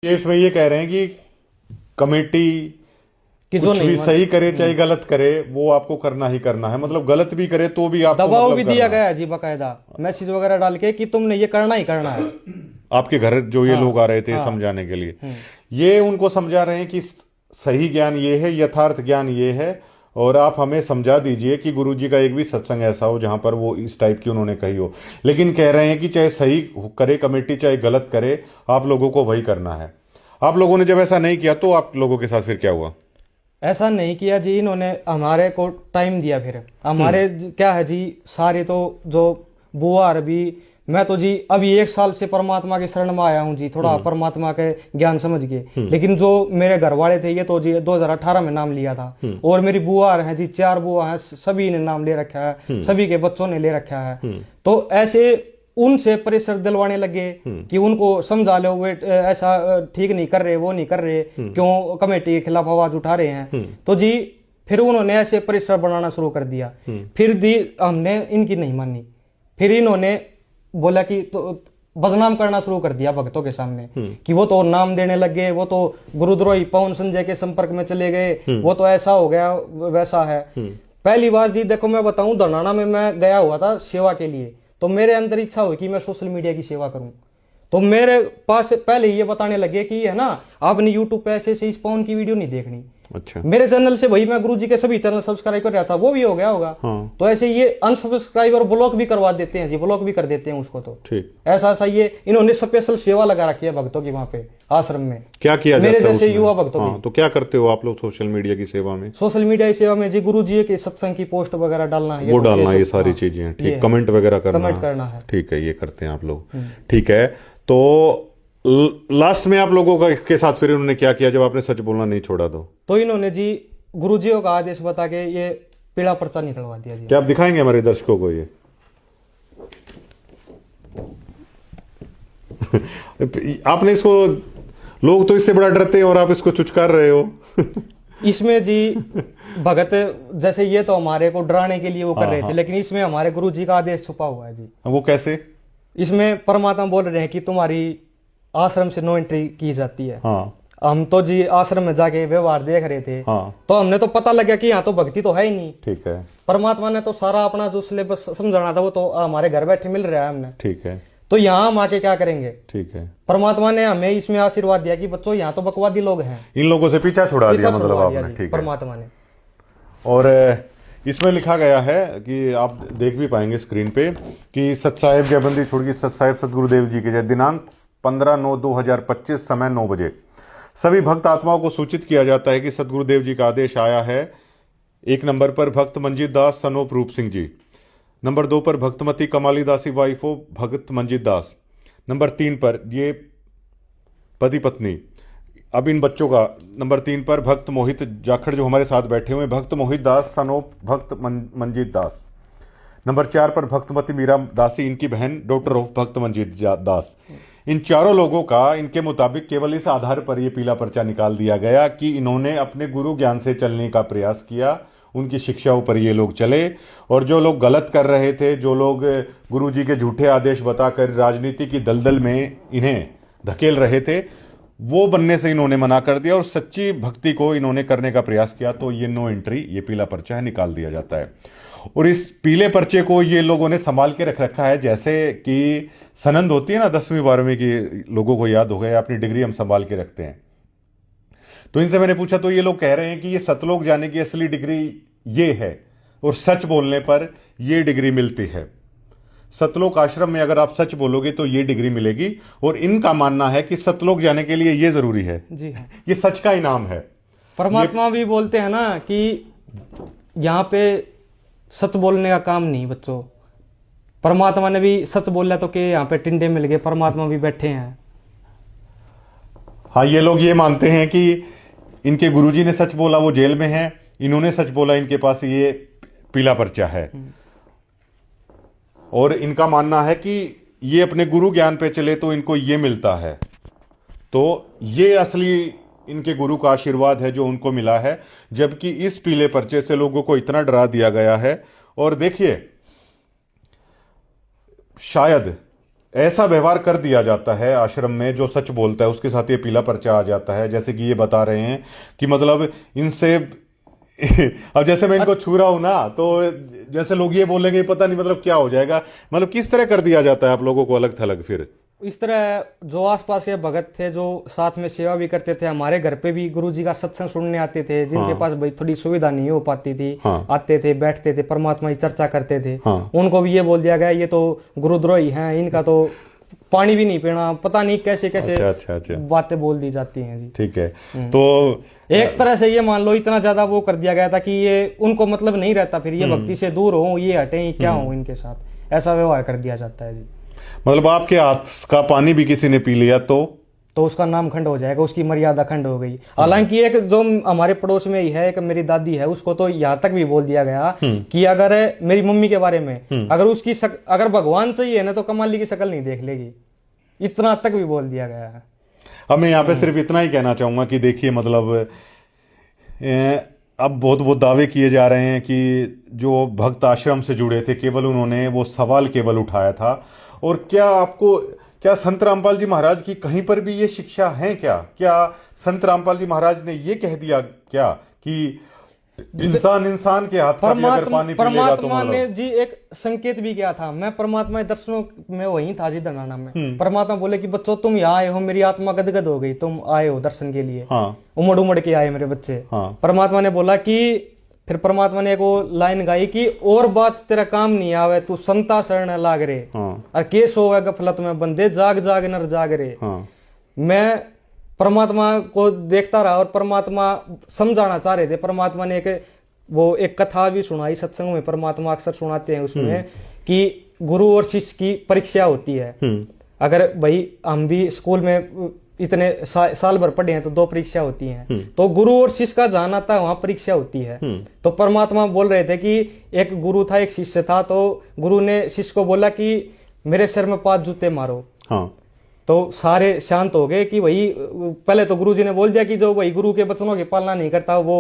ये इसमें ये कह रहे हैं कि कमेटी कि जो कुछ नहीं भी सही करे चाहे गलत करे वो आपको करना ही करना है। मतलब गलत भी करे तो भी आपको दबाव मतलब भी करना दिया है। गया है जी, बकायदा मैसेज वगैरह डाल के कि तुमने ये करना ही करना है। आपके घर जो ये हाँ, लोग आ रहे थे हाँ। समझाने के लिए, ये उनको समझा रहे हैं कि सही ज्ञान ये है, यथार्थ ज्ञान ये है, और आप हमें समझा दीजिए कि गुरुजी का एक भी सत्संग ऐसा हो जहां पर वो इस टाइप की उन्होंने कही हो। लेकिन कह रहे हैं कि चाहे सही करे कमेटी चाहे गलत करे, आप लोगों को वही करना है। आप लोगों ने जब ऐसा नहीं किया तो आप लोगों के साथ फिर क्या हुआ? ऐसा नहीं किया जी, इन्होंने हमारे को टाइम दिया। फिर हमारे क्या है जी, सारे तो जो बुआ अरबी, मैं तो जी अभी 1 साल से परमात्मा के शरण में आया हूँ जी, थोड़ा परमात्मा के ज्ञान समझ के। लेकिन जो मेरे घर वाले थे ये तो जी 2018 में नाम लिया था। और मेरी बुआ है जी, 4 बुआ है, सभी ने नाम ले रखा है, सभी के बच्चों ने ले रखा है। तो ऐसे उनसे प्रेशर दिलवाने लगे कि उनको समझा लो, वे ऐसा ठीक नहीं कर रहे, वो नहीं कर रहे, क्यों कमेटी के खिलाफ आवाज उठा रहे हैं। तो जी फिर उन्होंने ऐसे प्रेशर बनाना शुरू कर दिया। फिर दी हमने इनकी नहीं मानी, फिर इन्होंने बोला कि तो बदनाम करना शुरू कर दिया भक्तों के सामने कि वो तो नाम देने लगे, वो तो गुरुद्रोही पवन संजय के संपर्क में चले गए, वो तो ऐसा हो गया वैसा है। पहली बार जी देखो मैं बताऊं, धनाना में मैं गया हुआ था सेवा के लिए, तो मेरे अंदर इच्छा हुई कि मैं सोशल मीडिया की सेवा करूं। तो मेरे पास पहले ये बताने लगे कि है ना, आपने यूट्यूब पे ऐसे इस पवन की वीडियो नहीं देखनी। अच्छा। मेरे चैनल से वही मैं गुरुजी के सभी चैनल सब्सक्राइब कर रहा था, वो भी हो गया होगा। हाँ। तो ऐसे ये अनसब्सक्राइब और ब्लॉक भी करवा देते हैं जी, ब्लॉक भी कर देते हैं उसको। तो ठीक, ऐसा ऐसा ये इन्होंने स्पेशल सेवा लगा रखी है भक्तों की वहां पे आश्रम में। क्या किया मेरे जाता है जैसे उसमें? युवा भक्तों हाँ, की। तो क्या करते हो आप लोग सोशल मीडिया की सेवा में? सोशल मीडिया की सेवा में जी गुरुजी के सत्संग की पोस्ट वगैरह डालना है, वो डालना, ये सब- सारी हाँ, चीजें, ये ठीक, है। कमेंट वगैरह करना, कमेंट करना है। ठीक है, ये करते हैं आप लोग। ठीक है, तो लास्ट में आप लोगों का के साथ फिर उन्होंने क्या किया जब आपने सच बोलना नहीं छोड़ा? तो इन्होंने जी गुरुजियों का आदेश बता के ये पीला पर्चा निकलवा दिया जी। क्या आप दिखाएंगे हमारे दर्शकों को ये? आपने इसको, लोग तो इससे बड़ा डरते हैं और आप इसको चुचकार रहे हो। इसमें जी भगत जैसे ये तो हमारे को डराने के लिए वो कर रहे थे, लेकिन इसमें हमारे गुरुजी का आदेश छुपा हुआ है जी। वो कैसे? इसमें परमात्मा बोल रहे हैं कि तुम्हारी आश्रम से नो एंट्री की जाती है। हाँ। हम तो जी आश्रम में जाके व्यवहार देख रहे थे। हाँ। तो हमने तो पता लगा कि यहाँ तो भक्ति तो है ही नहीं। ठीक है। परमात्मा ने तो सारा अपना जो सिलेबस समझाना था वो तो हमारे घर बैठे मिल रहा है हमने। ठीक है। तो यहाँ हम आके क्या करेंगे? ठीक है। परमात्मा ने हमें इसमें आशीर्वाद दिया कि बच्चों यहाँ तो बकवादी लोग हैं, इन लोगों से पीछा छुड़ा दिया, मतलब छुड़वा दिया आपने। जी, ठीक है। परमात्मा ने। और इसमें लिखा गया है कि आप देख भी पाएंगे स्क्रीन पे कि सत साहेब जयबंदी छुड़गी सत साहेब सतगुरुदेव जी के जय, दिनांक 15/9/2025, समय 9 बजे। सभी भक्त आत्माओं को सूचित किया जाता है कि सतगुरुदेव जी का आदेश आया है। 1 नंबर पर भक्त मंजीत दास सन ऑफ रूप सिंह जी, नंबर 2 पर भक्तमती कमाली दासी wife of Bhagat Manjeet Das, number 3 पर ये पति पत्नी, अब इन बच्चों का, नंबर 3 पर भक्त मोहित जाखड़ जो हमारे साथ बैठे हुए, भक्त मोहित दास सन ऑफ भक्त मंजीत दास, नंबर 4 पर भक्तमती मीरा दासी, इनकी बहन डॉक्टर ऑफ भक्त मंजीत दास। इन चारों लोगों का इनके मुताबिक केवल इस आधार पर यह पीला पर्चा निकाल दिया गया कि इन्होंने अपने गुरु ज्ञान से चलने का प्रयास किया, उनकी शिक्षाओं पर ये लोग चले, और जो लोग गलत कर रहे थे, जो लोग गुरुजी के झूठे आदेश बताकर राजनीति की दलदल में इन्हें धकेल रहे थे, वो बनने से इन्होंने मना कर दिया और सच्ची भक्ति को इन्होंने करने का प्रयास किया। तो ये नो एंट्री, ये पीला पर्चा है, निकाल दिया जाता है। और इस पीले पर्चे को ये लोगों ने संभाल के रख रखा है, जैसे कि सनंद होती है ना 10वीं 12वीं की, लोगों को याद हो गया, अपनी डिग्री हम संभाल के रखते हैं। तो इनसे मैंने पूछा तो ये लोग कह रहे हैं कि ये सतलोक जाने की असली डिग्री ये है, और सच बोलने पर ये डिग्री मिलती है। सतलोक आश्रम में अगर आप सच बोलोगे तो ये डिग्री मिलेगी, और इनका मानना है कि सतलोक जाने के लिए ये जरूरी है जी हाँ। ये सच का इनाम है। परमात्मा भी बोलते हैं ना कि यहाँ पे सच बोलने का काम नहीं बच्चों। परमात्मा ने भी सच बोला तो कि यहाँ पे टिंडे मिल गए, परमात्मा भी बैठे हैं। हाँ, ये लोग ये मानते हैं कि इनके गुरुजी ने सच बोला, वो जेल में है, इन्होंने सच बोला, इनके पास ये पीला पर्चा है। और इनका मानना है कि ये अपने गुरु ज्ञान पे चले तो इनको ये मिलता है। तो ये असली इनके गुरु का आशीर्वाद है जो उनको मिला है, जबकि इस पीले पर्चे से लोगों को इतना डरा दिया गया है। और देखिए, शायद ऐसा व्यवहार कर दिया जाता है आश्रम में, जो सच बोलता है उसके साथ ये पीला पर्चा आ जाता है। जैसे कि ये बता रहे हैं कि मतलब इनसे अब जैसे मैं इनको छू रहा हूं ना, तो जैसे लोग ये बोलेंगे पता नहीं मतलब क्या हो जाएगा, मतलब किस तरह कर दिया जाता है आप लोगों को अलग थलग। फिर इस तरह जो आसपास के भगत थे जो साथ में सेवा भी करते थे, हमारे घर पे भी गुरुजी का सत्संग सुनने आते थे, जिनके पास भाई थोड़ी सुविधा नहीं हो पाती थी, आते थे, बैठते थे, परमात्मा की चर्चा करते थे। उनको भी ये बोल दिया गया ये तो गुरुद्रोही हैं, इनका तो पानी भी नहीं पीना, पता नहीं कैसे कैसे अच्छा। बातें बोल दी जाती हैं जी। ठीक है, तो एक तरह से ये मान लो इतना ज्यादा वो कर दिया गया था कि ये उनको मतलब नहीं रहता, फिर ये भक्ति से दूर हो, ये हटे, क्या हो इनके साथ, ऐसा व्यवहार कर दिया जाता है जी। मतलब आपके हाथ का पानी भी किसी ने पी लिया तो उसका नाम खंड हो जाएगा, उसकी मर्यादा खंड हो गई। हालांकि एक जो हमारे पड़ोस में ही है, एक मेरी दादी है, उसको तो यहाँ तक भी बोल दिया गया कि अगर मेरी मम्मी के बारे में अगर उसकी अगर भगवान चाहिए ना तो कमाली की शक्ल नहीं देख लेगी, इतना तक भी बोल दिया गया है। अब मैं यहाँ पे सिर्फ इतना ही कहना चाहूंगा कि देखिए मतलब अब बहुत बहुत दावे किए जा रहे हैं कि जो भक्त आश्रम से जुड़े थे केवल उन्होंने वो सवाल केवल उठाया था। और क्या संत रामपाल जी महाराज की कहीं पर भी ये शिक्षा है क्या संत रामपाल जी महाराज ने ये कह दिया क्या कि इंसान के हाथ का भी अगर पानी पी लेगा तो परमात्मा ने जी एक संकेत भी किया था। मैं परमात्मा के दर्शनों में वहीं था जी धनाना में। परमात्मा बोले कि बच्चों तुम यहाँ आए हो, मेरी आत्मा गदगद हो गई, तुम आए हो दर्शन के लिए, उमड़ उमड़ के आए मेरे बच्चे। परमात्मा ने बोला कि फिर परमात्मा ने एक वो लाइन गाई कि और बात तेरा काम नहीं आवे, तू संता शरण लाग रे और केस होवे गफलत में बंदे, जाग जाग नर जाग रे। मैं परमात्मा को देखता रहा और परमात्मा समझाना चाह रहे थे। परमात्मा ने एक कथा भी सुनाई सत्संग में, परमात्मा अक्सर सुनाते हैं उसमें कि गुरु और शिष्य की परीक्षा होती है। अगर भाई हम भी स्कूल में इतने साल भर पढ़े हैं तो 2 परीक्षा होती हैं, तो गुरु और शिष्य का जहां आता है वहां परीक्षा होती है। तो परमात्मा बोल रहे थे कि एक गुरु था एक शिष्य था, तो गुरु ने शिष्य को बोला कि मेरे सिर में 5 जूते मारो। तो सारे शांत हो गए कि भाई पहले तो गुरुजी ने बोल दिया कि जो भाई गुरु के वचनों की पालना नहीं करता वो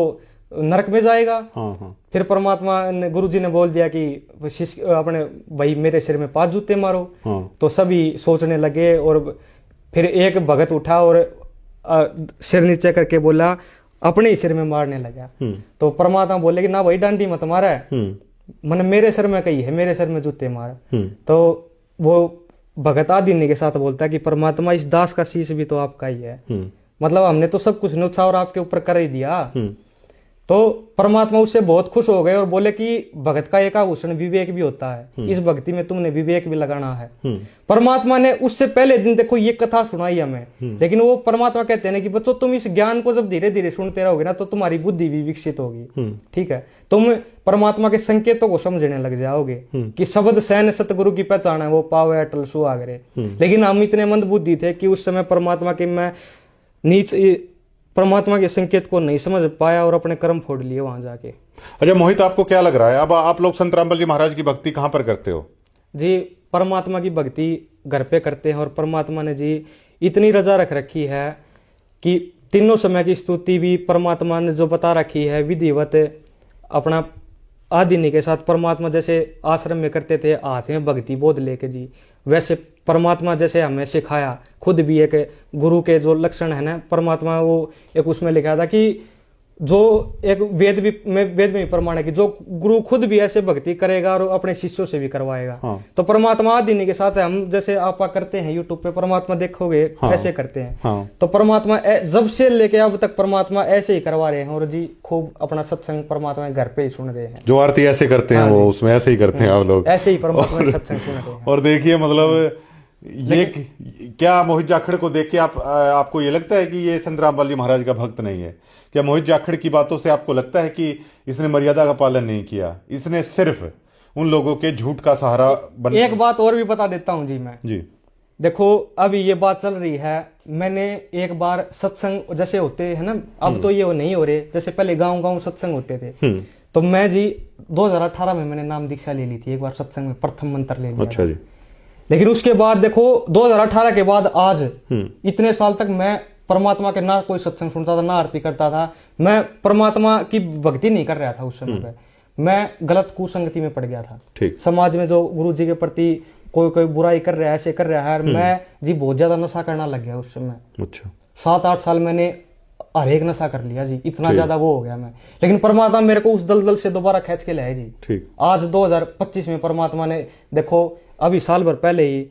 नरक में जाएगा। फिर परमात्मा ने गुरुजी ने बोल दिया कि शिष्य अपने भाई मेरे सिर में 5 जूते मारो। तो सभी सोचने लगे और फिर एक भगत उठा और सिर नीचे करके बोला, अपने ही सिर में मारने लगा। तो परमात्मा बोले कि ना भाई डांडी मत मारा है, मैंने मेरे सिर में कही है, मेरे सिर में जूते मार। तो वो भगत आदिन्य के साथ बोलता है कि परमात्मा इस दास का शीश भी तो आपका ही है, मतलब हमने तो सब कुछ न्यौछावर आपके ऊपर कर ही दिया। तो परमात्मा उससे बहुत खुश हो गए और बोले कि भगत का एक आभूषण विवेक भी होता है, इस भक्ति में तुमने विवेक भी लगाना है। परमात्मा ने उससे पहले दिन देखो ये कथा सुनाई हमें, लेकिन वो परमात्मा कहते हैं कि बच्चों तुम इस ज्ञान को जब धीरे धीरे सुनते रहोगे ना तो तुम्हारी बुद्धि भी विकसित होगी। ठीक है, तुम परमात्मा के संकेतों को समझने लग जाओगे कि शब्द सैन सतगुरु की पहचान है, वो पावे अटल सुहागरे। लेकिन हम इतने मंद बुद्धि थे कि उस समय परमात्मा के मैं नीच परमात्मा के संकेत को नहीं समझ पाया और अपने कर्म फोड़ लिए वहां जाके। अच्छा मोहित, आपको क्या लग रहा है, अब आप लोग संत रामपाल जी महाराज की भक्ति कहाँ पर करते हो? जी परमात्मा की भक्ति घर पे करते हैं और परमात्मा ने जी इतनी रजा रख रखी है कि तीनों समय की स्तुति भी परमात्मा ने जो बता रखी है विधिवत अपना आदिनी के साथ परमात्मा जैसे आश्रम में करते थे, हाथ में भक्ति बोध लेके जी, वैसे परमात्मा जैसे हमें सिखाया। खुद भी एक गुरु के जो लक्षण है ना, परमात्मा वो एक उसमें लिखा था कि जो एक वेद में भी प्रमाण है कि जो गुरु खुद भी ऐसे भक्ति करेगा और अपने शिष्यों से भी करवाएगा। तो परमात्मा आदिनी के साथ हम जैसे आप करते हैं यूट्यूब पे परमात्मा देखोगे ऐसे करते हैं। तो परमात्मा जब से लेके अब तक परमात्मा ऐसे ही करवा रहे हैं और जी खूब अपना सत्संग परमात्मा घर पे ही सुन रहे हैं। जो आरती ऐसे करते हैं वो उसमें ऐसे ही करते हैं आप लोग, ऐसे ही परमात्मा सत्संग सुन रहे हैं। और देखिए मतलब ये क्या मोहित जाखड़ को देख के आपको ये लगता है कि ये संत रामपाल जी महाराज का भक्त नहीं है? क्या मोहित जाखड़ की बातों से आपको लगता है कि इसने मर्यादा का पालन नहीं किया, इसने सिर्फ उन लोगों के झूठ का सहारा बन? एक बात और भी बता देता हूं जी मैं। जी देखो अभी ये बात चल रही है, मैंने एक बार सत्संग जैसे होते हैं ना, अब तो ये नहीं हो रहे, जैसे पहले गांव सत्संग होते थे। तो मैं जी 2018 में मैंने नाम दीक्षा ले ली थी एक बार सत्संग में, प्रथम मंत्र ले लिया। अच्छा जी। लेकिन उसके बाद देखो 2018 के बाद आज इतने साल तक मैं परमात्मा के ना कोई सत्संग सुनता था, ना आरती करता था, मैं परमात्मा की भक्ति नहीं कर रहा था उस समय पे। मैं गलत कुसंगति में पड़ गया था। समाज में जो गुरु जी के प्रति कोई कोई बुराई कर रहा है, ऐसे कर रहा है। मैं जी बहुत ज्यादा नशा करना लग गया उस समय। अच्छा। 7-8 साल मैंने हर एक नशा कर लिया जी, इतना ज्यादा वो हो गया मैं। लेकिन परमात्मा मेरे को उस दलदल से दोबारा खींच के लाए जी। ठीक। आज 2025 में परमात्मा ने देखो, अभी साल भर पहले ही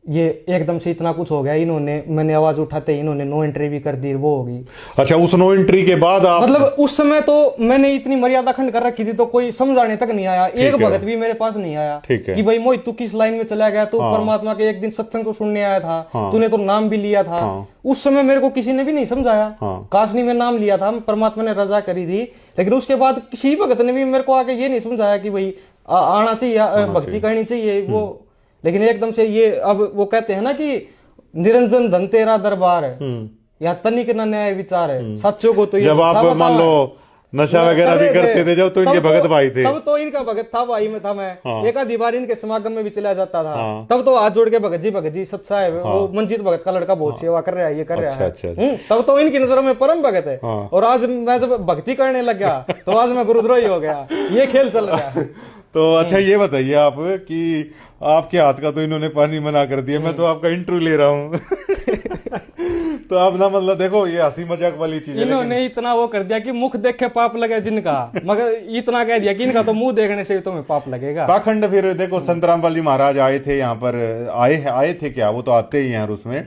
ये एकदम से इतना कुछ हो गया। इन्होंने, मैंने आवाज उठाते ही इन्होंने नो एंट्री भी कर दी, वो होगी। अच्छा, उस नो एंट्री के बाद आप मतलब उस समय तो मैंने इतनी मर्यादा खंड कर रखी थी, तो कोई समझाने तक नहीं आया, एक भगत भी मेरे पास नहीं आया कि भाई मोहित तू किस लाइन में चला गया, तू परमात्मा के एक दिन सत्संग तो सुनने आया था, तूने तो नाम भी लिया था। उस समय मेरे को किसी ने भी नहीं समझाया। काश नहीं मैं नाम लिया था, परमात्मा ने रजा करी थी, लेकिन उसके बाद किसी भगत ने भी मेरे को आके ये नहीं समझाया कि भाई आना चाहिए, भक्ति करनी चाहिए वो। लेकिन एकदम से ये, अब वो कहते हैं ना कि निरंजन धन तेरा दरबार है, या तनिक न न्याय विचार है, सच्चों को तो जब आप मान लो नशा वगैरह भी करते थे, जब तो इनके भगत भाई थे, तब तो इनका भगत था, भाई में था मैं। एक आधी बार इनके समागम में भी चला जाता था, तब तो हाथ जोड़ के भगत जी सच साहब, वो मंजीत भगत का लड़का बहुत सेवा कर रहा है, ये कर रहा है, तब तो इनकी नजरों में परम भगत है। और आज मैं जब भक्ति करने लग गया तो आज मैं गुरुद्रोही हो गया, ये खेल चल गया। तो अच्छा ये बताइए आप कि आपके हाथ का तो इन्होंने पानी मना कर दिया, मैं तो आपका इंटरव्यू ले रहा हूँ। तो आप ना, मतलब देखो ये हंसी मजाक वाली चीज है, इन्होंने इतना वो कर दिया कि मुख देखे पाप लगे जिनका, मगर इतना कह दिया कि इनका तो मुंह देखने से तुम्हें पाप लगेगा। पाखंड। फिर देखो संत रामपाल जी महाराज आए थे यहाँ पर, आए थे क्या, वो तो आते ही हैं उसमें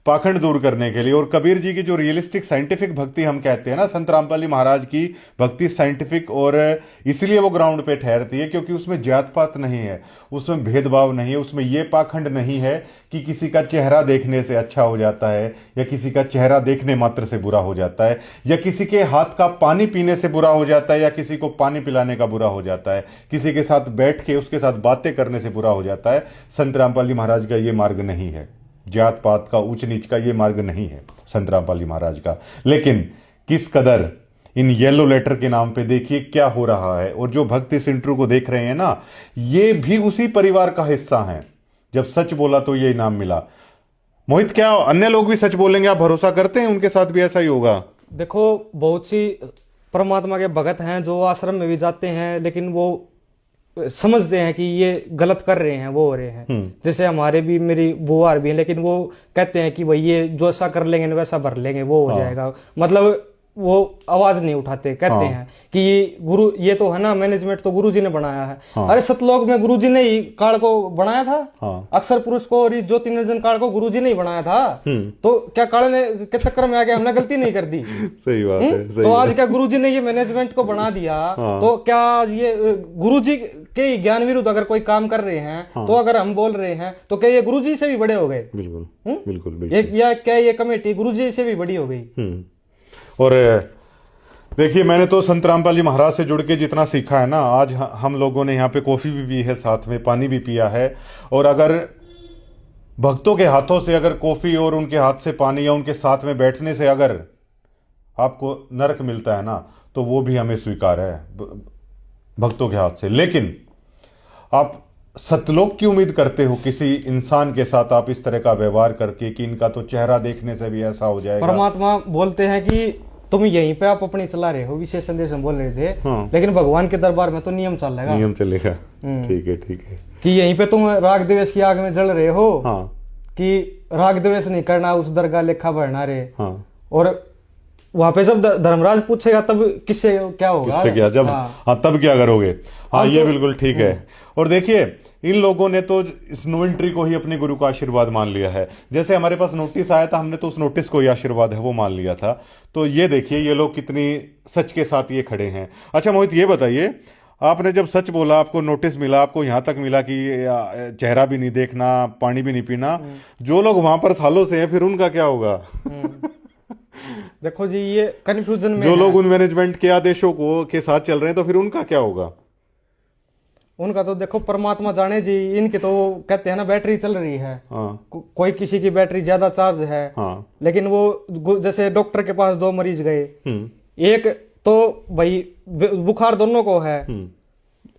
पाखंड दूर करने के लिए। और कबीर जी की जो रियलिस्टिक साइंटिफिक भक्ति हम कहते हैं ना, संत रामपाल जी महाराज की भक्ति साइंटिफिक, और इसलिए वो ग्राउंड पे ठहरती है क्योंकि उसमें जात पात नहीं है, उसमें भेदभाव नहीं है, उसमें ये पाखंड नहीं है कि किसी का चेहरा देखने से अच्छा हो जाता है, या किसी का चेहरा देखने मात्र से बुरा हो जाता है, या किसी के हाथ का पानी पीने से बुरा हो जाता है, या किसी को पानी पिलाने का बुरा हो जाता है, किसी के साथ बैठ के उसके साथ बातें करने से बुरा हो जाता है। संत रामपाल जी महाराज का ये मार्ग नहीं है, जात पात का, ऊंच नीच का ये मार्ग नहीं है संत रामपाल जी महाराज का। लेकिन किस कदर इन येलो लेटर के नाम पे देखिए क्या हो रहा है। और जो भक्त इस इंटरव्यू को देख रहे हैं ना, ये भी उसी परिवार का हिस्सा हैं। जब सच बोला तो ये इनाम मिला। मोहित, क्या अन्य लोग भी सच बोलेंगे? आप भरोसा करते हैं उनके साथ भी ऐसा ही होगा? देखो, बहुत सी परमात्मा के भगत हैं जो आश्रम में भी जाते हैं, लेकिन वो समझते हैं कि ये गलत कर रहे हैं, वो हो रहे हैं। जैसे हमारे भी, मेरी बुआ भी हैं, लेकिन वो कहते हैं कि भाई ये जो ऐसा कर लेंगे वैसा भर लेंगे, वो हो जाएगा। मतलब वो आवाज नहीं उठाते, कहते हैं कि ये गुरु, ये तो है ना मैनेजमेंट तो गुरुजी ने बनाया है। अरे सतलोक में गुरुजी ने ही काल को बनाया था, अक्षर पुरुष को और ज्योति निरंजन काल को गुरुजी ने ही बनाया था। तो क्या काल ने के चक्कर में आके हमने गलती नहीं कर दी? सही बात है, सही तो आज क्या गुरुजी ने ये मैनेजमेंट को बना दिया, तो क्या आज ये गुरुजी के ज्ञान विरुद्ध अगर कोई काम कर रहे हैं, तो अगर हम बोल रहे हैं तो क्या ये गुरुजी से भी बड़े हो गए? बिल्कुल बिल्कुल बिल्कुल। या क्या ये कमेटी गुरुजी से भी बड़ी हो गई? और देखिए, मैंने तो संत रामपाल जी महाराज से जुड़ के जितना सीखा है ना, आज हम लोगों ने यहाँ पे कॉफी भी पी है, साथ में पानी भी पिया है। और अगर भक्तों के हाथों से अगर कॉफी और उनके हाथ से पानी, या उनके साथ में बैठने से अगर आपको नरक मिलता है ना, तो वो भी हमें स्वीकार है भक्तों के हाथ से। लेकिन आप सतलोक की उम्मीद करते हो किसी इंसान के साथ आप इस तरह का व्यवहार करके कि इनका तो चेहरा देखने से भी ऐसा हो जाएगा? परमात्मा बोलते हैं कि तुम यहीं पे आप अपनी चला रहे हो, विशेष संदेश हम बोल रहे थे, लेकिन भगवान के दरबार में तो नियम चलेगा, नियम चलेगा। ठीक है, ठीक है। कि यहीं पे तुम राग द्वेष की आग में जल रहे हो, कि राग द्वेष नहीं करना, उस दरगाह लेखा भरना रे। और वहां पे जब धर्मराज पूछेगा तब किससे क्या होगा, किससे क्या, जब तब क्या करोगे? ये बिल्कुल ठीक है। और देखिए, इन लोगों ने तो इस नो एंट्री को ही अपने गुरु का आशीर्वाद मान लिया है। जैसे हमारे पास नोटिस आया था, हमने तो उस नोटिस को ही आशीर्वाद है वो मान लिया था। तो ये देखिए, ये लोग कितनी सच के साथ ये खड़े हैं। अच्छा मोहित, ये बताइए, आपने जब सच बोला, आपको नोटिस मिला, आपको यहां तक मिला कि चेहरा भी नहीं देखना, पानी भी नहीं पीना, जो लोग वहां पर सालों से हैं, फिर उनका क्या होगा? देखो जी, ये कंफ्यूजन में जो लोग उन मैनेजमेंट के आदेशों को के साथ चल रहे हैं, तो फिर उनका क्या होगा? उनका तो देखो परमात्मा जाने जी। इनकी तो कहते हैं ना बैटरी चल रही है, कोई किसी की बैटरी ज्यादा चार्ज है, लेकिन वो जैसे डॉक्टर के पास 2 मरीज गए, एक तो भाई बुखार दोनों को है,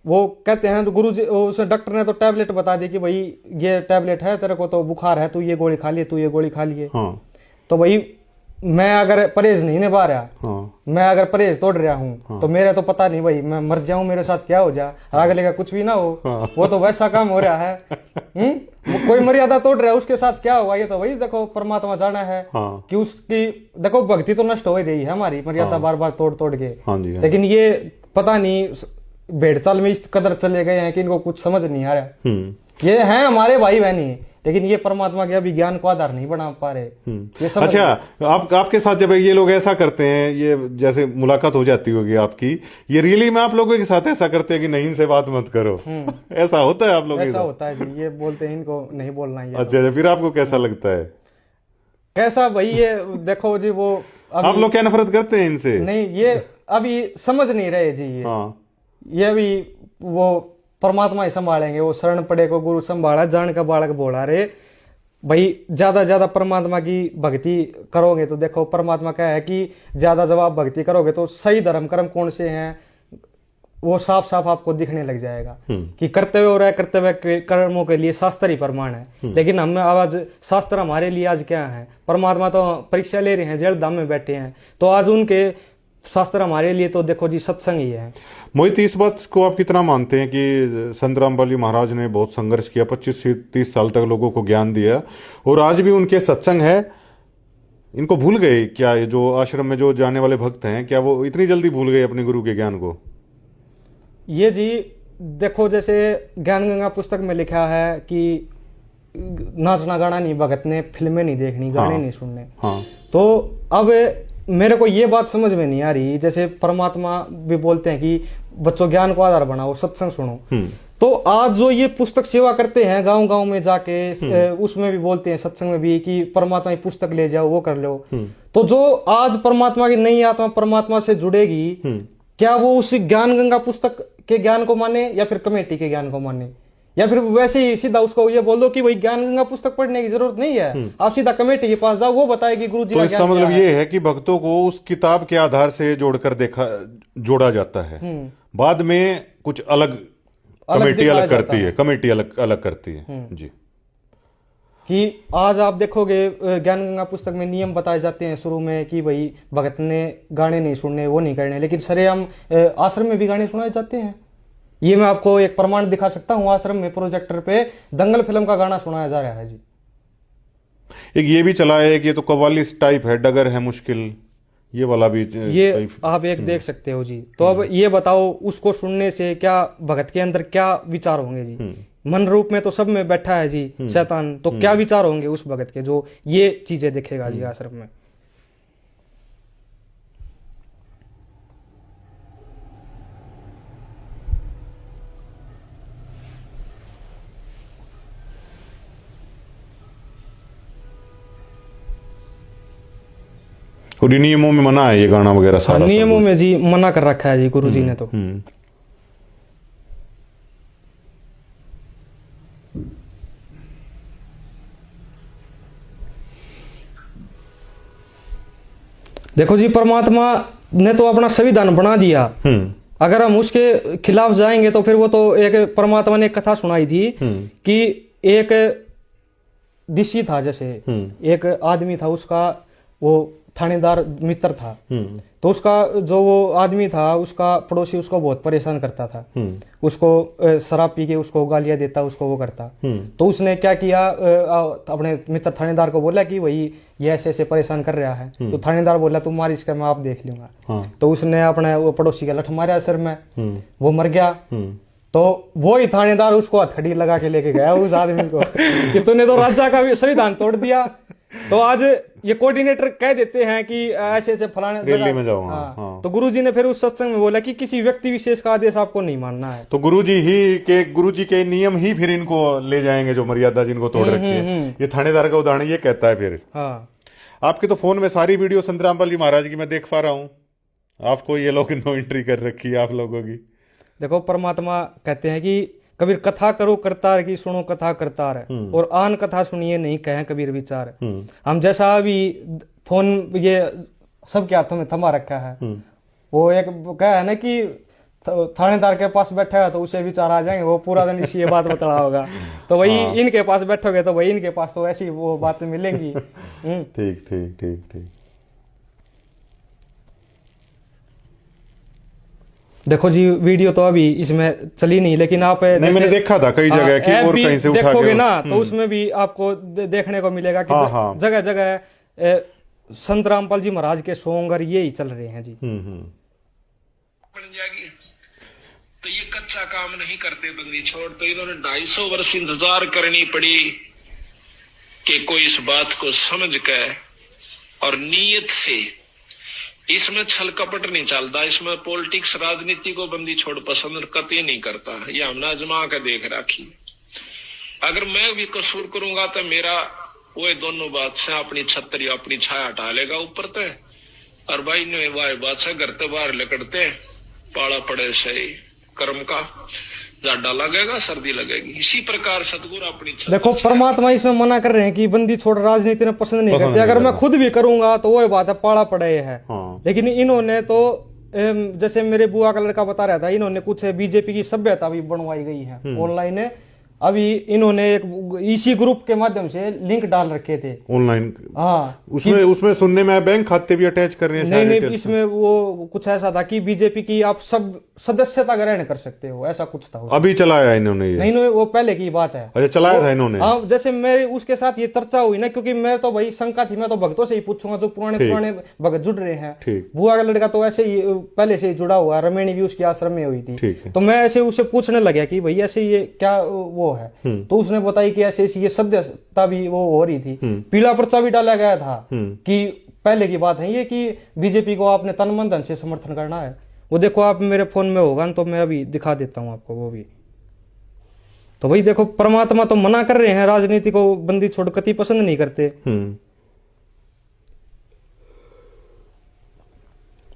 वो कहते हैं तो गुरु जी, उस डॉक्टर ने तो टैबलेट बता दी कि भाई ये टैबलेट है तेरे को, तो बुखार है, तू ये गोली खा लिए, तू ये गोली खा लिए। तो भाई मैं अगर परहेज नहीं निभा रहा, हाँ मैं अगर परहेज तोड़ रहा हूँ तो मेरा तो पता नहीं भाई, मैं मर जाऊं मेरे साथ क्या हो जाए, अगले का कुछ भी ना हो। वो तो वैसा काम हो रहा है। वो कोई मर्यादा तोड़ रहा है, उसके साथ क्या हुआ, ये तो वही देखो परमात्मा जाना है। हाँ कि उसकी देखो भक्ति तो नष्ट हो ही रही है हमारी, मर्यादा बार बार तोड़ तोड़ के। हाँ जी, हाँ। लेकिन ये पता नहीं भेड़ चाल में इस कदर चले गए हैं कि इनको कुछ समझ नहीं आ रहा। ये हैं हमारे भाई बहनी, लेकिन ये परमात्मा के अभी ज्ञान को आधार नहीं बना पा रहे। ये समझ अच्छा, आपके साथ जब ये लोग ऐसा करते हैं, ये जैसे मुलाकात हो जाती होगी आपकी, ये रियली में आप लोगों के साथ ऐसा करते हैं कि नहीं इनसे बात मत करो, ऐसा होता है आप लोगों के ऐसा साथ? होता है जी, ये बोलते हैं इनको नहीं बोलना है। अच्छा, फिर आपको कैसा लगता है? कैसा भाई, ये देखो जी, वो आप लोग क्या नफरत करते हैं इनसे? नहीं, ये अभी समझ नहीं रहे जी। ये अभी वो परमात्मा ही संभालेंगे, वो शरण पड़े को गुरु संभाला, जान का बालक बोला रे भाई। ज्यादा परमात्मा की भक्ति करोगे तो देखो परमात्मा क्या है कि ज्यादा जब आप भक्ति करोगे तो सही धर्म कर्म कौन से हैं वो साफ साफ आपको दिखने लग जाएगा कि कर्तव्य और अकर्तव्य के कर्मों के लिए शास्त्र ही प्रमाण है। लेकिन हम आज शास्त्र हमारे लिए आज क्या है, परमात्मा तो परीक्षा ले रहे हैं, जेल धाम में बैठे हैं, तो आज उनके शास्त्र हमारे लिए तो देखो जी सत्संग ही है। मोहित, इस बात को आप कितना मानते हैं कि संत रामपाल जी महाराज ने बहुत संघर्ष किया, 25 से 30 साल तक लोगों को ज्ञान दिया, और आज भी उनके सत्संग है, इनको भूल गए क्या? ये जो आश्रम में जो जाने वाले भक्त हैं, क्या वो इतनी जल्दी भूल गए अपने गुरु के ज्ञान को? ये जी देखो, जैसे ज्ञान गंगा पुस्तक में लिखा है कि नाचना गाना नहीं भगत ने, फिल्में नहीं देखनी, गाने नहीं सुनने। तो अब मेरे को ये बात समझ में नहीं आ रही, जैसे परमात्मा भी बोलते हैं कि बच्चों ज्ञान को आधार बनाओ, सत्संग सुनो। तो आज जो ये पुस्तक सेवा करते हैं गांव गांव में जाके, उसमें भी बोलते हैं सत्संग में भी कि परमात्मा की पुस्तक ले जाओ, वो कर लो। तो जो आज परमात्मा की नई आत्मा परमात्मा से जुड़ेगी, क्या वो उस ज्ञान गंगा पुस्तक के ज्ञान को माने या फिर कमेटी के ज्ञान को माने, या फिर वैसे ही सीधा उसको ये बोल दो कि भाई ज्ञान गंगा पुस्तक पढ़ने की जरूरत नहीं है, आप सीधा कमेटी के पास जाओ, वो बताएगी गुरु जी। तो इसका मतलब ये है कि भक्तों को उस किताब के आधार से जोड़कर जोड़ा जाता है, बाद में कुछ अलग कमेटी अलग करती है, कमेटी अलग करती है जी। कि आज आप देखोगे ज्ञान गंगा पुस्तक में नियम बताए जाते हैं शुरू में कि भाई भगत ने गाने नहीं सुनने, वो नहीं करने, लेकिन सरेआम आश्रम में भी गाने सुनाए जाते हैं। ये मैं आपको एक प्रमाण दिखा सकता हूँ, आश्रम में प्रोजेक्टर पे दंगल फिल्म का गाना सुनाया जा रहा है जी। एक ये भी चला है कि ये तो कव्वाली टाइप है, डगर है मुश्किल, ये वाला भी ये आप एक देख सकते हो जी। तो अब ये बताओ, उसको सुनने से क्या भगत के अंदर क्या विचार होंगे जी? मन रूप में तो सब में बैठा है जी शैतान, तो क्या विचार होंगे उस भगत के जो ये चीजें देखेगा जी आश्रम में? और नियमों में मना है ये गाना वगैरह सारा? नियमों में जी मना कर रखा है जी गुरु जी ने। तो देखो जी, परमात्मा ने तो अपना संविधान बना दिया, अगर हम उसके खिलाफ जाएंगे तो फिर वो तो एक परमात्मा ने कथा सुनाई थी कि एक ऋषि था, जैसे एक आदमी था, उसका वो थानेदार मित्र था, तो उसका जो वो आदमी था उसका पड़ोसी उसको बहुत परेशान करता था, उसको शराब पी के उसको गालियां देता, उसको वो करता। तो उसने क्या किया, अपने मित्र थानेदार को बोला कि भाई ये ऐसे ऐसे परेशान कर रहा है। तो थानेदार बोला तुम मार इसका, मैं आप देख लूंगा। तो उसने अपने वो पड़ोसी का लठ मारा सिर में, वो मर गया। तो वो ही थानेदार उसको हथकड़ी लगा के लेके गया उस आदमी को कि तूने तो राजा का भी संविधान तोड़ दिया। तो आज ये कोऑर्डिनेटर कह देते हैं कि ऐसे ऐसे फलाने दिल्ली में जाओ। हाँ। तो गुरुजी ने फिर उस सत्संग में बोला कि किसी व्यक्ति विशेष का आदेश आपको नहीं मानना है। तो गुरुजी के नियम ही फिर इनको ले जाएंगे, जो मर्यादा जिनको तोड़ रखी है। ये थानेदार का उदाहरण ये कहता है। फिर आपके तो फोन में सारी वीडियो संत रामपाल जी महाराज की मैं देख पा रहा हूँ, आपको ये लोग नो एंट्री कर रखी है आप लोगों की। देखो, परमात्मा कहते हैं कि कबीर कथा करो करतार की, सुनो कथा करतार, और आन कथा सुनिए नहीं कहें कबीर विचार। हम जैसा अभी फोन ये सबके हाथों में थमा रखा है, वो एक क्या है ना कि थानेदार के पास बैठा है तो उसे विचार आ जाएंगे, वो पूरा दिन इसी बात बता रहा होगा। तो वही इनके पास बैठोगे तो वही इनके पास तो ऐसी वो बातें मिलेंगी। ठीक ठीक ठीक ठीक। देखो जी वीडियो तो अभी इसमें चली नहीं, लेकिन आप नहीं, मैंने देखा था कई जगह कि ऐप और भी कहीं से उठा देखोगे के ना तो उसमें भी आपको देखने को मिलेगा कि हाँ। जगह जगह संत रामपाल जी महाराज के सॉन्ग और ये ही चल रहे हैं जी। बन जाएगी तो ये कच्चा काम नहीं करते बंदी छोड़, तो इन्होंने 250 वर्ष इंतजार करनी पड़ी कि कोई इस बात को समझ के और नीयत से, इसमें छल कपट नहीं चलता, इसमें पॉलिटिक्स राजनीति को बंदी छोड़ पसंद कतई नहीं करता। ये हमने आजमा के देख राखी। अगर मैं भी कसूर करूंगा तो मेरा वो दोनों बात से अपनी छतरी अपनी छाया हटा लेगा ऊपर ते, और भाई ने वाह बात से घर ते बाहर लकड़ते पाला पड़े से कर्म का जाडा लगेगा सर्दी लगेगी। इसी प्रकार सतगुरु अपनी देखो परमात्मा इसमें मना कर रहे हैं कि बंदी छोड़ राजनीति में पसंद नहीं करते। अगर मैं खुद भी करूंगा तो वो बात है पाला पड़े है। लेकिन इन्होंने तो जैसे मेरे बुआ का लड़का बता रहा था, इन्होंने कुछ बीजेपी की सभ्यता भी बनवाई गई है ऑनलाइन। अभी इन्होंने एक इसी ग्रुप के माध्यम से लिंक डाल रखे थे ऑनलाइन। हाँ, उसमें सुनने में बैंक खाते भी अटैच कर रहे हैं। नहीं, इसमें वो कुछ ऐसा था कि बीजेपी की आप सब सदस्यता ग्रहण कर सकते हो, ऐसा कुछ था। अभी चलाया इन्होंने ये? नहीं, वो पहले की बात है। अच्छा, चलाया था इन्होंने। हाँ, जैसे मेरे उसके साथ ये चर्चा हुई ना, क्योंकि मैं तो भाई शंका थी, मैं तो भक्तों से ही पूछूंगा जो पुराने भगत जुड़ रहे हैं। बुआ का लड़का तो ऐसे ही पहले से ही जुड़ा हुआ, रमेणी भी उसके आश्रम में हुई थी। तो मैं ऐसे उसे पूछने लगा कि भाई ऐसे ये क्या वो है, तो उसने बताई कि ऐसे ये सदस्यता भी वो हो रही थी। पीला पर्चा भी डाला गया था कि पहले की बात है ये कि बीजेपी को आपने तन मन धन से समर्थन करना है। वो देखो आप मेरे फोन में होगा तो मैं अभी दिखा देता हूं आपको वो भी। तो भाई देखो परमात्मा तो मना कर रहे हैं, राजनीति को बंदी छोड़ कति पसंद नहीं करते।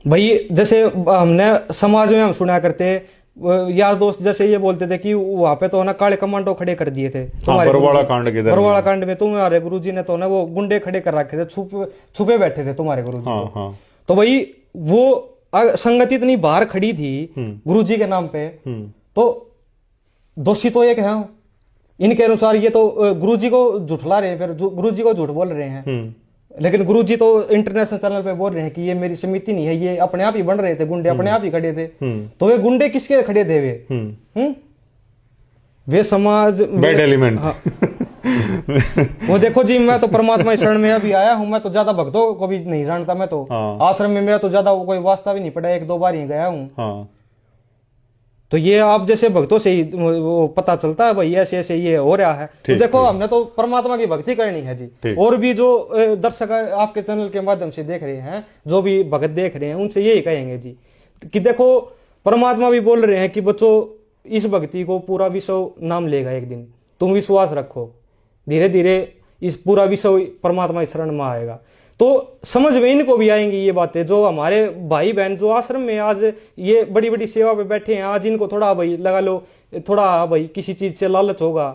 भाई जैसे हमने समाज में हम सुना करते यार दोस्त जैसे ये बोलते थे कि वहां पे तो ना काले कमांडो खड़े कर दिए थे। बरवाड़ा कांड में तुम्हारे गुरुजी ने तो ना वो गुंडे खड़े कर रखे थे, छुपे बैठे थे तुम्हारे गुरुजी। तो भाई वो संगति इतनी बाहर खड़ी थी गुरुजी के नाम पे, तो दोषी तो एक है इनके अनुसार। ये तो गुरुजी को झुठला रहे हैं, फिर गुरुजी को झूठ बोल रहे हैं। लेकिन गुरुजी तो इंटरनेशनल चैनल पे बोल रहे हैं कि ये मेरी समिति नहीं है, ये अपने आप ही बन रहे थे, गुंडे अपने आप ही खड़े थे। तो वे गुंडे किसके खड़े थे? वे समाज बैड एलिमेंट। वो देखो जी, मैं तो परमात्मा शरण में अभी आया हूँ, मैं तो ज्यादा भक्तों को भी नहीं जानता। मैं तो आश्रम में मेरा तो ज्यादा कोई वास्ता भी नहीं पड़ा, 1-2 बार ही गया हूँ। तो ये आप जैसे भक्तों से ही वो पता चलता है भाई ऐसे ऐसे ये हो रहा है। तो देखो हमने तो परमात्मा की भक्ति करनी है जी। और भी जो दर्शक आपके चैनल के माध्यम से देख रहे हैं, जो भी भगत देख रहे हैं, उनसे यही कहेंगे जी कि देखो परमात्मा भी बोल रहे हैं कि बच्चों इस भक्ति को पूरा विश्व नाम लेगा एक दिन, तुम विश्वास रखो, धीरे धीरे इस पूरा विश्व परमात्मा की शरण में आएगा। तो समझ में इनको भी आएंगी ये बातें। जो हमारे भाई बहन जो आश्रम में आज ये बड़ी बड़ी सेवा पे बैठे हैं, आज इनको थोड़ा भाई लगा लो, थोड़ा भाई किसी चीज से लालच होगा,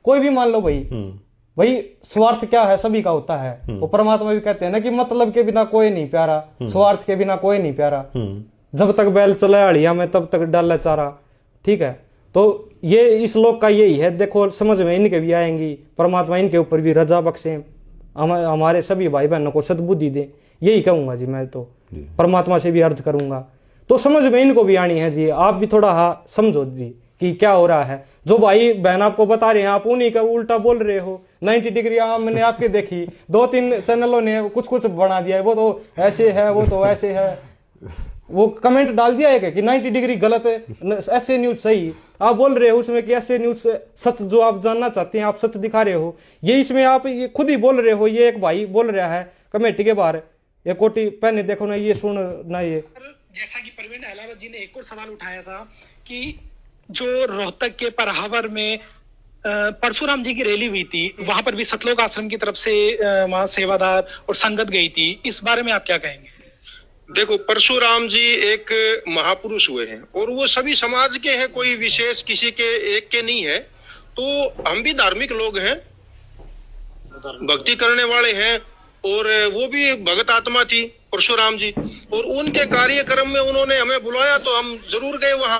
कोई भी मान लो भाई स्वार्थ क्या है, सभी का होता है। वो परमात्मा भी कहते हैं ना कि मतलब के बिना कोई नहीं प्यारा, स्वार्थ के बिना कोई नहीं प्यारा। जब तक बैल चला हड़िया में तब तक डाला चारा। ठीक है, तो ये इस लोक का यही है। देखो समझ में इनके भी आएंगी, परमात्मा इनके ऊपर भी रजा बख्शे, हमारे सभी भाई बहनों को सद्बुद्धि दे, यही कहूंगा जी। मैं तो परमात्मा से भी अर्ज करूंगा, तो समझ में इनको भी आनी है जी। आप भी थोड़ा समझो जी कि क्या हो रहा है। जो भाई बहन आपको बता रहे हैं, आप उन्हीं का उल्टा बोल रहे हो। 90 डिग्री मैंने आपके देखी, 2-3 चैनलों ने कुछ बना दिया है, वो तो ऐसे है, वो तो ऐसे है। वो कमेंट डाल दिया है कि 90 डिग्री गलत है, ऐसे न्यूज सही। आप बोल रहे हो उसमें कि ऐसे न्यूज सच जो आप जानना चाहते हैं, आप सच दिखा रहे हो। ये इसमें आप ये खुद ही बोल रहे हो। ये एक भाई बोल रहा है कमेटी के बाहर, ये कोटी पहने देखो ना, ये सुन ना। ये जैसा कि परवीन अहलावत जी ने एक और सवाल उठाया था कि जो रोहतक के परहावर में परशुराम जी की रैली हुई थी, वहां पर भी सतलोक आश्रम की तरफ से वहां सेवादार और संगत गई थी, इस बारे में आप क्या कहेंगे? देखो, परशुराम जी एक महापुरुष हुए हैं और वो सभी समाज के हैं, कोई विशेष किसी के एक के नहीं है। तो हम भी धार्मिक लोग हैं, भक्ति करने वाले हैं, और वो भी भगत आत्मा थी परशुराम जी, और उनके कार्यक्रम में उन्होंने हमें बुलाया तो हम जरूर गए वहां।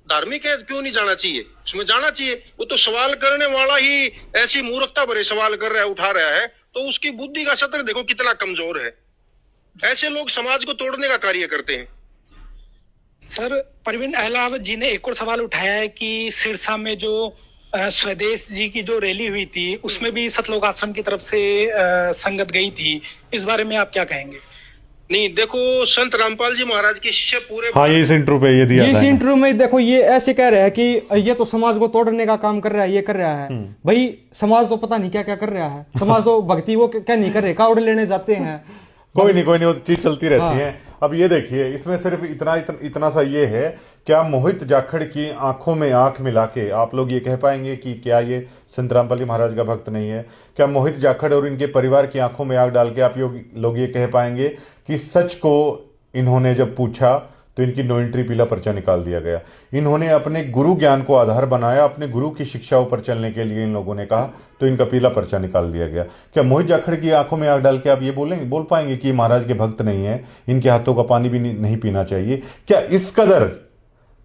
धार्मिक है, क्यों नहीं जाना चाहिए? उसमें जाना चाहिए। वो तो सवाल करने वाला ही ऐसी मूर्खता भरे सवाल कर रहा है, उठा रहा है, तो उसकी बुद्धि का सत्र देखो कितना कमजोर है। ऐसे लोग समाज को तोड़ने का कार्य करते हैं। सर, परवीन अहलावत जी ने एक और सवाल उठाया है कि सिरसा में जो स्वदेश जी की जो रैली हुई थी उसमें भी सतलोक आश्रम की तरफ से संगत गई थी। इस बारे में आप क्या कहेंगे? नहीं, देखो, संत रामपाल जी महाराज के शिष्य पूरे हाँ, ये इस इंटरव्यू पे ये दिया इस था इन्होंने। इंटरव्यू में देखो ये ऐसे कह रहे हैं कि ये तो समाज को तोड़ने का काम कर रहा है, ये कर रहा है। भाई समाज तो पता नहीं क्या क्या कर रहा है, समाज तो भक्ति वो क्या नहीं कर रहे, कावड़ लेने जाते हैं। कोई नहीं, वो चीज चलती रहती है। अब ये देखिए, इसमें सिर्फ इतना सा ये है, क्या मोहित जाखड़ की आंखों में आंख मिला के आप लोग ये कह पाएंगे कि क्या ये संत रामपाल जी महाराज का भक्त नहीं है? क्या मोहित जाखड़ और इनके परिवार की आंखों में आग डाल के आप लोग ये कह पाएंगे कि सच को इन्होंने जब पूछा तो इनकी नो एंट्री पीला पर्चा निकाल दिया गया? इन्होंने अपने गुरु ज्ञान को आधार बनाया, अपने गुरु की शिक्षाओं पर चलने के लिए इन लोगों ने कहा तो इनका पीला पर्चा निकाल दिया गया। क्या मोहित जाखड़ की आंखों में आग डाल के आप ये बोल पाएंगे कि महाराज के भक्त नहीं है, इनके हाथों का पानी भी नहीं पीना चाहिए? क्या इस कदर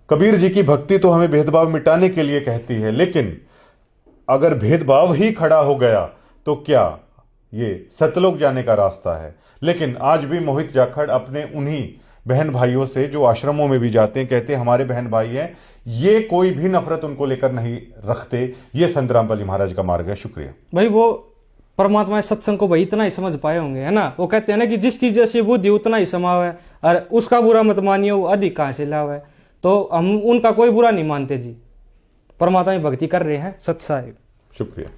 कबीर जी की भक्ति तो हमें भेदभाव मिटाने के लिए कहती है, लेकिन अगर भेदभाव ही खड़ा हो गया तो क्या ये सतलोक जाने का रास्ता है? लेकिन आज भी मोहित जाखड़ अपने उन्हीं बहन भाइयों से जो आश्रमों में भी जाते हैं कहते हैं हमारे बहन भाई हैं, ये कोई भी नफरत उनको लेकर नहीं रखते। ये संत रामपाल जी महाराज का मार्ग है। शुक्रिया भाई, वो परमात्मा सत्संग को भाई इतना ही समझ पाए होंगे, है ना? वो कहते हैं ना कि जिसकी जैसी बुद्धि उतना ही समाव है, और उसका बुरा मत मानिए, वो अधिक कहां से लाभ है। तो हम उनका कोई बुरा नहीं मानते जी, परमात्मा की भक्ति कर रहे हैं। सत साहिब, शुक्रिया।